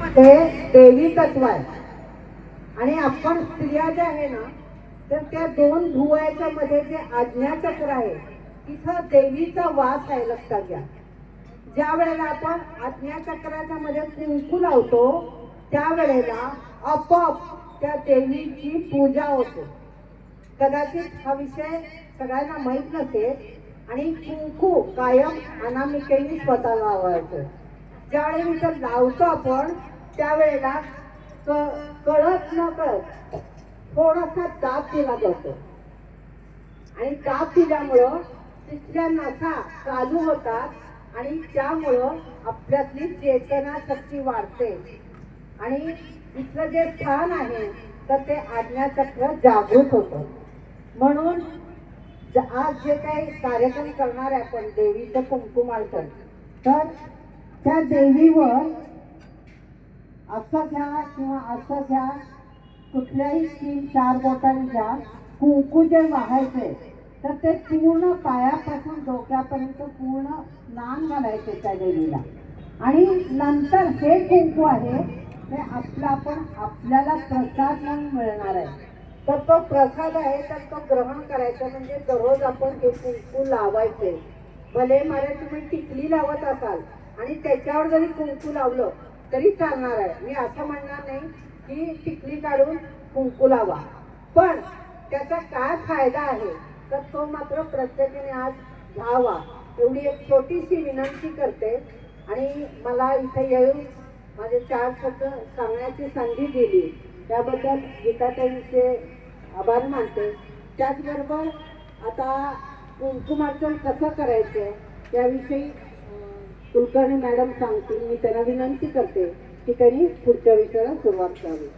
ते देवी तत्व आहे. आणि आपण स्त्रिया ज्या आहे ना, तर त्या दोन भुवयाच्या मध्ये जे आज्ञाचक्र आहे तिथं देवीचा वास आहे, लक्षात घ्या. ज्या वेळेला आपण आज्ञाचक्राच्या मध्ये कुंकू लावतो त्यावेळेला आपोआप त्या देवीची पूजा होते. कदाचित हा विषय सगळ्यांना माहीत नसेल आणि कुंकू कायम अनामिकेने स्वतः लावायचं. ज्यावेळेला इथं लावतो आपण त्यावेळेला कळत न कळत थोडासा दाब दिला जातो आणि दाब दिल्यामुळं तिथल्या नसा चालू होतात आणि त्यामुळं आपल्यातली चेतना शक्ती वाढते आणि इथलं जे स्थान आहे तर ते आज्ञाचक्र जागृत होतं. म्हणून आज जे काही कार्यक्रम करणार आहे आपण देवीचं कुंकुमार्चन, तर त्या देवीवर असं घ्या किंवा असं घ्या, कुठल्याही 3-4 बोटांनी घ्या, कुंकू जे वाहायचे तर ते पूर्ण पायापासून डोक्यापर्यंत पूर्ण स्नान घालायचे त्या देवीला. आणि नंतर हे कुंकू आहे ते आपण आपल्याला प्रसाद म्हणून मिळणार आहे. तर तो प्रसाद आहे तर तो ग्रहण करायचा. म्हणजे दररोज आपण हे कुंकू लावायचे. भले मारे तुम्ही टिकली लावत असाल आणि त्याच्यावर जरी कुंकू लावलं तरी चालणार आहे. मी असं म्हणणार नाही की टिकली काढून कुंकू लावा, पण त्याचा काय फायदा आहे तर तो मात्र प्रत्येकाने आज घ्यावा एवढी एक छोटीशी विनंती करते. आणि मला इथे येऊन माझे 4 शब्द सांगण्याची संधी दिली त्याबद्दल गीताताईंचे आभार मानते. त्याचबरोबर आता कुंकुमार्चन कसं करायचं याविषयी कुलकर्णी मॅडम सांगतील. मी त्यांना विनंती करते की त्यांनी पुढच्या विषयाला सुरुवात करावी.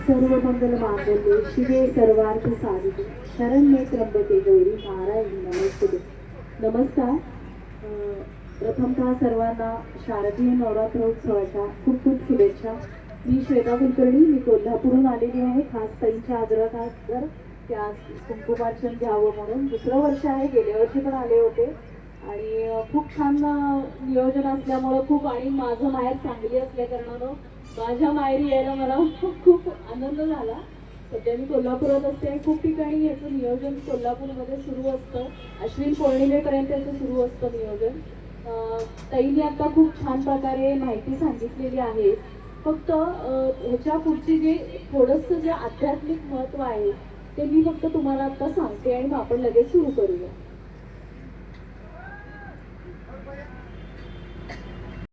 सर्वमंगल मांगल्ये शिवे सर्वार्थ साधिके शरण्ये त्र्यंबके गौरी नारायणी नमोस्तुते. नमस्कार. प्रथमतः सर्वांना शारदीय नवरात्र उत्सवाच्या खूप खूप शुभेच्छा. मी श्वेता कुलकर्णी, मी कोल्हापूरहून आलेली आहे खास ताईंच्या आग्रहावर त्या कुंकुमार्चन घ्यावं म्हणून. दुसरं वर्ष आहे, गेल्या वर्षी पण आले होते आणि खूप छान नियोजन असल्यामुळं खूप, आणि माझं माहेर सांगली असल्या कारणानं माझ्या माहेरी यायला मला खूप आनंद झाला. सध्या मी कोल्हापुरात असते आणि खूप ठिकाणी याचं नियोजन कोल्हापूरमध्ये सुरू असतं. अश्विन पौर्णिमेपर्यंत याचं सुरू असतं नियोजन. ताईंनी आता खूप छान प्रकारे माहिती सांगितलेली आहे. फक्त ह्याच्या पुढची जे थोडंसं जे आध्यात्मिक महत्त्व आहे ते मी फक्त तुम्हाला आता सांगते आणि मग आपण लगेच सुरू करूया.